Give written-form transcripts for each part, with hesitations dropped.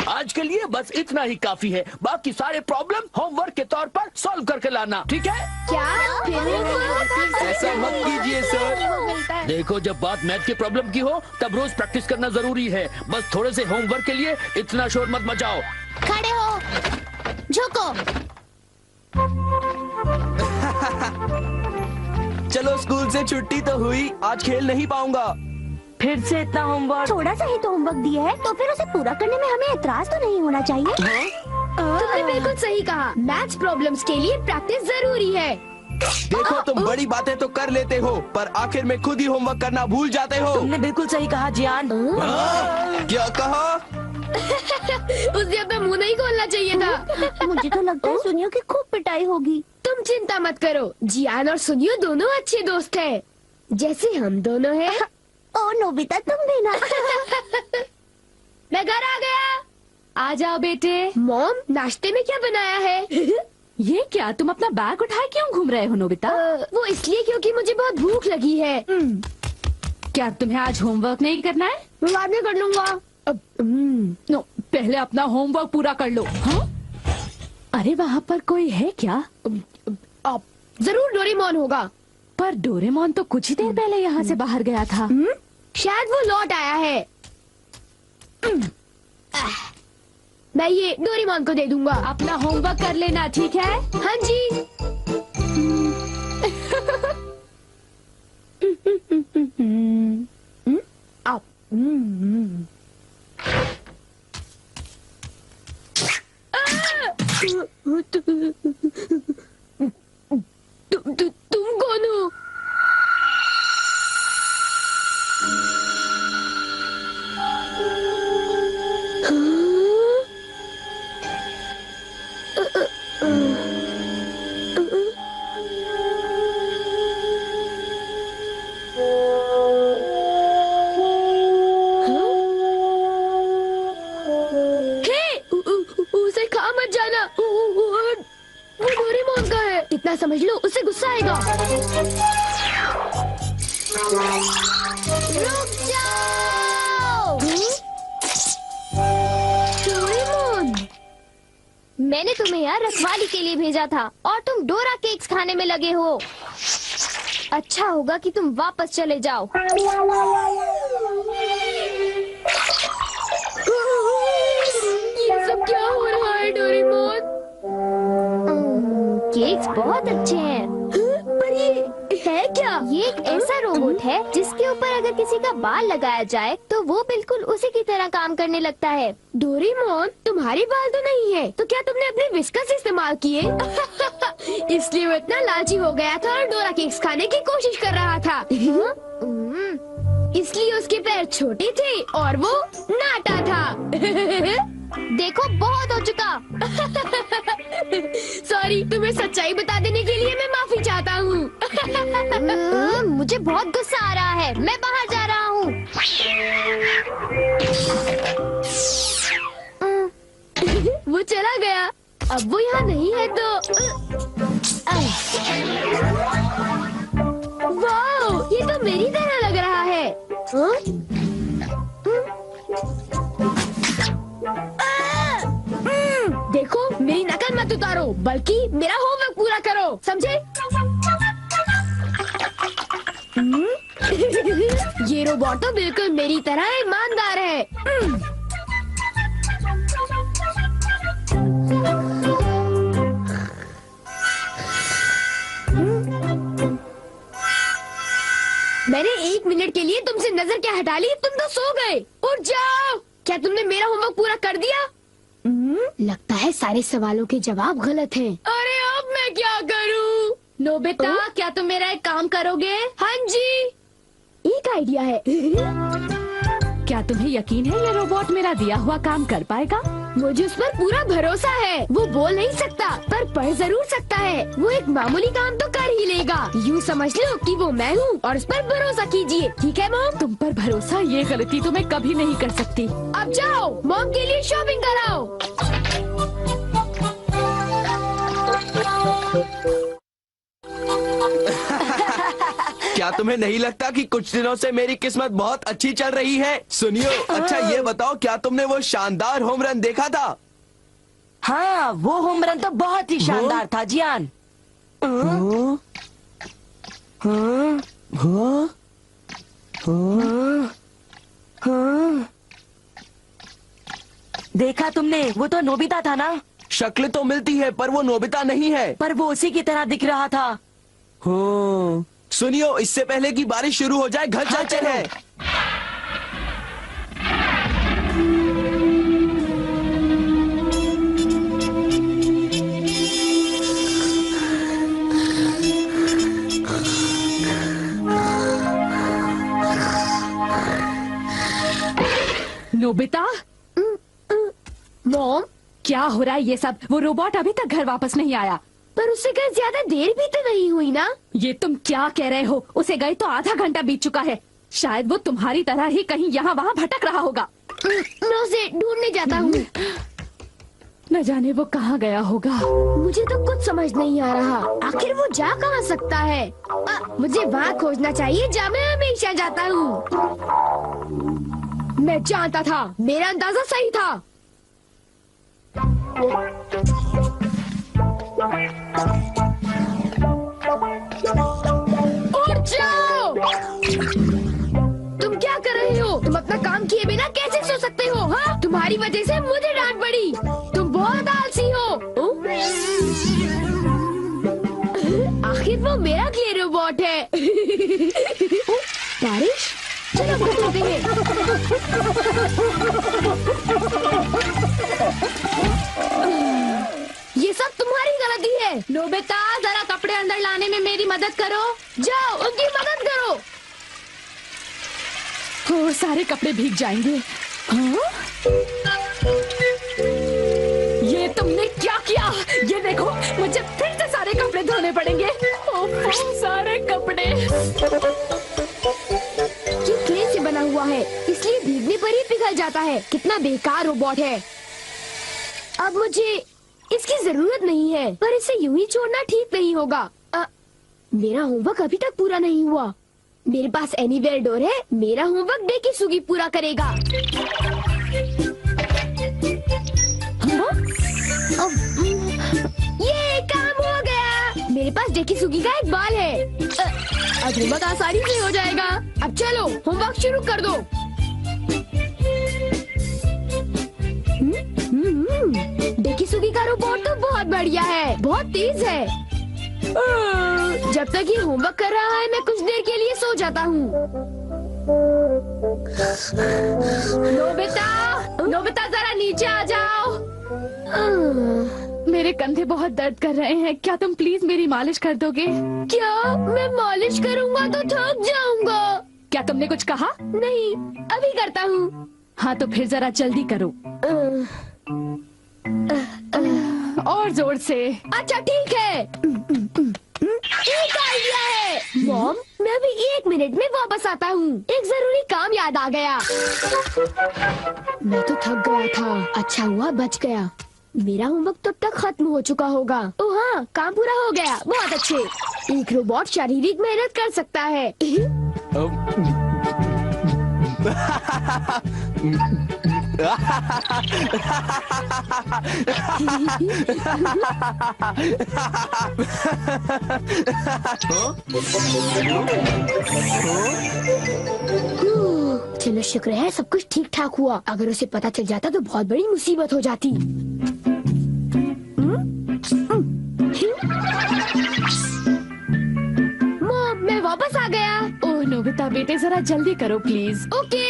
आज के लिए बस इतना ही काफी है। बाकी सारे प्रॉब्लम होमवर्क के तौर पर सॉल्व करके लाना, ठीक है? क्या? ऐसा मत कीजिए सर। देखो, जब बात मैथ के प्रॉब्लम की हो तब रोज प्रैक्टिस करना जरूरी है। बस थोड़े से होमवर्क के लिए इतना शोर मत मचाओ। खड़े हो, झुको। चलो, स्कूल से छुट्टी तो हुई, आज खेल नहीं पाऊंगा। फिर से इतना होमवर्क? थोड़ा सा ही तो होमवर्क दिया है, तो फिर उसे पूरा करने में हमें एतराज तो नहीं होना चाहिए। तुमने बिल्कुल सही कहा। मैथ्स प्रॉब्लम्स के लिए प्रैक्टिस जरूरी है। देखो, तुम बड़ी बातें तो कर लेते हो, पर आखिर में खुद ही होमवर्क करना भूल जाते हो। तुमने बिल्कुल सही कहा जियान। क्या कहा? उस दिन पे मुंह नहीं खोलना चाहिए था। मुझे तो लगता है सुनियो की खूब पिटाई होगी। तुम चिंता मत करो, जियान और सुनियो दोनों अच्छे दोस्त हैं, जैसे हम दोनों हैं। ओ नोबिता, तुम भी ना। मैं घर आ गया। आ जाओ बेटे। मॉम, नाश्ते में क्या बनाया है? ये क्या, तुम अपना बैग उठाए क्यों घूम रहे हो नोबिता? वो इसलिए क्योंकि मुझे बहुत भूख लगी है। क्या तुम्हें आज होमवर्क नहीं करना है? मैं बाद में कर लूंगा। नो, पहले अपना होमवर्क पूरा कर लो। हाँ? अरे वहाँ पर कोई है क्या? जरूर डोरेमोन होगा। पर डोरेमोन तो कुछ ही देर पहले यहाँ से बाहर गया था। शायद वो लौट आया है। मैं ये डोरेमोन को दे दूंगा। अपना होमवर्क कर लेना, ठीक है? हाँ जी। तुम कौन हो? उसे खा मत जाना, वो डोरेमोन का है। इतना समझ लो, उससे गुस्सा आएगा। रुक जाओ। डोरेमोन, मैंने तुम्हें यहाँ रखवाली के लिए भेजा था और तुम डोरा केक्स खाने में लगे हो। अच्छा होगा कि तुम वापस चले जाओ। ये सब क्या हो रहा है डोरेमोन? केक्स बहुत अच्छे हैं। पर ये है क्या? ये एक ऐसा रोबोट है जिसके ऊपर अगर किसी का बाल लगाया जाए तो वो बिल्कुल उसी की तरह काम करने लगता है। डोरेमोन, तुम्हारी बाल तो नहीं है, तो क्या तुमने अपने विस्कस इस्तेमाल किए? इसलिए वो इतना लालची हो गया था और डोरा केक्स खाने की कोशिश कर रहा था। इसलिए उसके पैर छोटे थे और वो नाटा था। देखो, बहुत हो चुका। सॉरी, तुम्हें सच्चाई बता देने के लिए मैं माफी चाहता हूँ। मुझे बहुत गुस्सा आ रहा है, मैं बाहर जा रहा हूँ। वो चला गया, अब वो यहाँ नहीं है तो। वाह, ये तो मेरी तरह लग रहा है। देखो, मेरी नकल मत उतारो, बल्कि मेरा होमवर्क पूरा करो, समझे? ये रोबोट तो बिल्कुल मेरी तरह ईमानदार है। मैंने 1 मिनट के लिए तुमसे नजर क्या हटा ली, तुम तो सो गए। उठ जाओ। क्या तुमने मेरा होमवर्क पूरा कर दिया? लगता है सारे सवालों के जवाब गलत हैं। अरे अब मैं क्या करूं? नोबिता, क्या तुम मेरा एक काम करोगे? हाँ जी, एक आइडिया है। क्या तुम्हें यकीन है ये रोबोट मेरा दिया हुआ काम कर पाएगा? मुझे उस पर पूरा भरोसा है। वो बोल नहीं सकता पर पढ़ जरूर सकता है। वो एक मामूली काम तो कर ही लेगा। यूँ समझ लो कि वो मैं हूँ और उस पर भरोसा कीजिए, ठीक है मॉम? तुम पर भरोसा, ये गलती तो मैं कभी नहीं कर सकती। अब जाओ, मॉम के लिए शॉपिंग कराओ। क्या तुम्हें नहीं लगता कि कुछ दिनों से मेरी किस्मत बहुत अच्छी चल रही है? सुनियो, अच्छा ये बताओ, क्या तुमने वो शानदार होम रन देखा था? हाँ, वो होम रन तो बहुत ही शानदार था जियान। हाँ? हाँ? हाँ? हाँ? हाँ? देखा तुमने? वो तो नोबिता था ना? शक्ल तो मिलती है पर वो नोबिता नहीं है। पर वो उसी की तरह दिख रहा था। हाँ। सुनियो, इससे पहले कि बारिश शुरू हो जाए घर चलते चलो। हैं। नोबिता, मॉम, क्या हो रहा है ये सब? वो रोबोट अभी तक घर वापस नहीं आया। पर उससे कहीं ज्यादा देर भी तो नहीं हुई ना? ये तुम क्या कह रहे हो? उसे गए तो आधा घंटा बीत चुका है। शायद वो तुम्हारी तरह ही कहीं यहाँ वहाँ भटक रहा होगा। मैं उसे ढूंढने जाता हूँ। न जाने वो कहाँ गया होगा। मुझे तो कुछ समझ नहीं आ रहा, आखिर वो जा कहाँ सकता है? मुझे वहाँ खोजना चाहिए जहाँ मैं हमेशा जाता हूँ। मैं जानता था, मेरा अंदाजा सही था। उठ जाओ! तुम क्या कर रहे हो? तुम अपना काम किए बिना कैसे सो सकते हो? हाँ, तुम्हारी वजह से मुझे डांट पड़ी। तुम बहुत आलसी हो। आखिर वो मेरा क्ले रोबोट है। बारिश, चलो घर चलते हैं। ये सब तुम्हारी गलती है। नोबिता, जरा कपड़े अंदर लाने में मेरी मदद करो। जाओ, उनकी मदद करो। हो, सारे कपड़े भीग जाएंगे। हाँ? ये तुमने क्या किया? ये देखो, मुझे फिर से सारे कपड़े धोने पड़ेंगे। ओह, सारे कपड़े। ये क्ले से बना हुआ है, इसलिए भीगने पर ही पिघल जाता है। कितना बेकार रोबोट है। अब मुझे इसकी जरूरत नहीं है, पर इसे यूं ही छोड़ना ठीक नहीं होगा। मेरा होमवर्क अभी तक पूरा नहीं हुआ। मेरे पास एनीवेयर डोर है। मेरा होमवर्क डेकिसुगी पूरा करेगा। हाँ? ये काम हो गया। मेरे पास डेकिसुगी का एक बाल है। अब होमवर्क आसानी से हो जाएगा। अब चलो, होमवर्क शुरू कर दो। डेकिसुगी का रोबोट तो बहुत बढ़िया है, बहुत तेज है। जब तक ये होमवर्क कर रहा है, मैं कुछ देर के लिए सो जाता हूँ। नोबिता, नोबिता, जरा नीचे आ जाओ। मेरे कंधे बहुत दर्द कर रहे हैं। क्या तुम प्लीज मेरी मालिश कर दोगे? क्या? मैं मालिश करूँगा तो थक जाऊंगा। क्या तुमने कुछ कहा? नहीं, अभी करता हूँ। हाँ, तो फिर जरा जल्दी करो और जोर से। अच्छा ठीक है। एक आइडिया है। मॉम, मैं अभी 1 मिनट में वापस आता हूँ। एक जरूरी काम याद आ गया। मैं तो थक गया था। अच्छा हुआ बच गया। मेरा होमवर्क तब तक खत्म हो चुका होगा। ओह हाँ, काम पूरा हो गया। बहुत अच्छे। एक रोबोट शारीरिक मेहनत कर सकता है। चलो, शुक्र है सब कुछ ठीक ठाक हुआ। अगर उसे पता चल जाता तो बहुत बड़ी मुसीबत हो जाती। मॉम, मैं वापस आ गया। ओह नोबिता बेटे, जरा जल्दी करो प्लीज। ओके।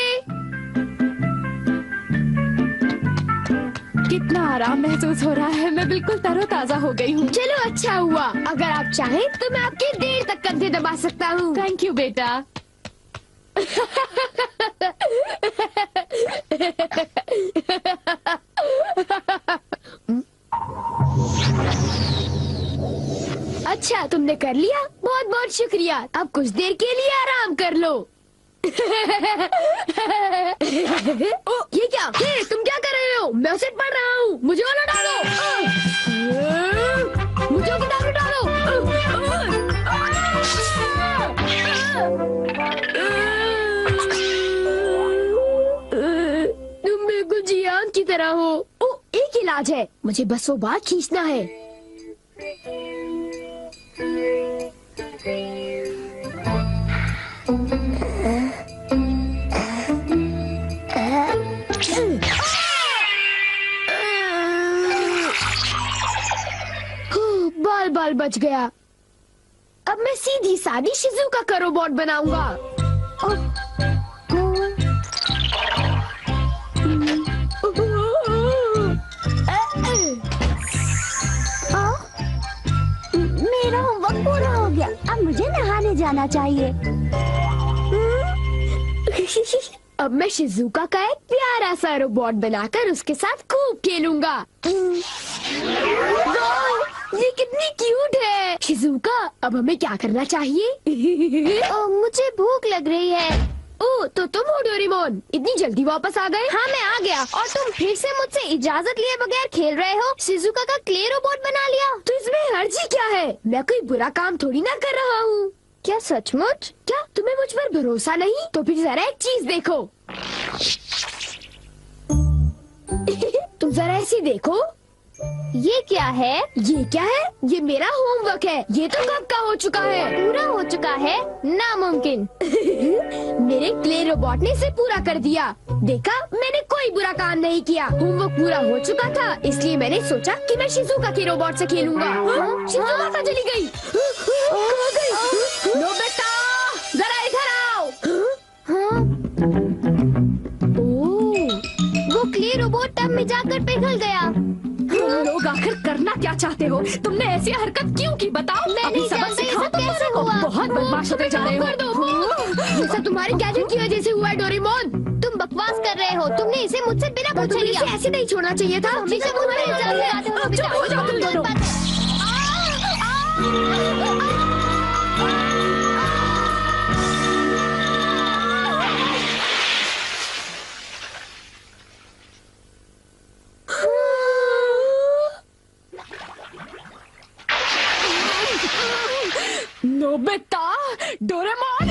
कितना आराम महसूस हो रहा है। मैं बिल्कुल तरोताजा हो गई हूँ। चलो, अच्छा हुआ। अगर आप चाहें तो मैं आपके देर तक कंधे दबा सकता हूँ। थैंक यू बेटा। अच्छा, तुमने कर लिया। बहुत बहुत शुक्रिया। अब कुछ देर के लिए आराम कर लो। ओ, ये क्या? हे, तुम क्या कर रहे हो? मैं उसे पढ़ रहा हूँ। मुझे वाला डालो। मुझे किताब डालो। तरह हो। ओ, एक इलाज है, मुझे बस वो बार खींचना है। बाल बाल बच गया। अब मैं सीधी सादी शिजुका का रोबोट बनाऊंगा। मेरा होमवर्क पूरा हो गया, अब मुझे नहाने जाना चाहिए। अब मैं शिजुका का एक प्यारा सा रोबोट बनाकर उसके साथ खूब खेलूंगा। ये कितनी क्यूट है। शिजुका, अब हमें क्या करना चाहिए? मुझे भूख लग रही है। ओ, तो तुम हो डोरेमोन, इतनी जल्दी वापस आ गए? हाँ, मैं आ गया। और तुम फिर से मुझसे इजाजत लिए बगैर खेल रहे हो? शिजुका का क्ले रोबोट बना लिया। तो इसमें हर्जी क्या है? मैं कोई बुरा काम थोड़ी ना कर रहा हूँ। क्या सचमुच? क्या तुम्हें मुझ पर भरोसा नहीं? तो फिर जरा एक चीज देखो। तुम जरा ऐसे देखो। ये क्या है? ये क्या है? ये मेरा होमवर्क है। ये तो कब का हो चुका है। पूरा हो चुका है? नामुमकिन। मेरे क्ले रोबोट ने इसे पूरा कर दिया। देखा, मैंने कोई बुरा काम नहीं किया। होमवर्क पूरा हो चुका था, इसलिए मैंने सोचा कि मैं शिजुका के रोबोट से खेलूंगा। शिजुका कहाँ चली गई? कहाँ गई? नोबिता, जरा इधर आओ। वो क्ले रोबोट टब में जाकर पिघल गया। तुम लोग आखिर करना क्या चाहते हो? तुमने ऐसी हरकत क्यों की बताओ? मैं अभी नहीं सबक जानती सिखाओ ये सब तुम कैसे दोनों को। हुआ? बहुत बदमाश होते जा रहे हो। कर दो। ये सब तुम्हारे गैजेट की वजह से हुआ है डोरेमोन। तुम बकवास कर रहे हो। तुमने इसे मुझसे बिना पूछे तुम्हें लिया। इसे ऐसे नहीं छोड़ना चाहिए था। हमेशा मुझ पर इल्जाम लगाते हो, चुप हो जाओ तुम दोनों। नोबिता, डोरेमोन,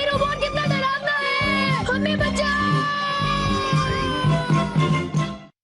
रोबोट कितना डरावना है। हमें बचाओ।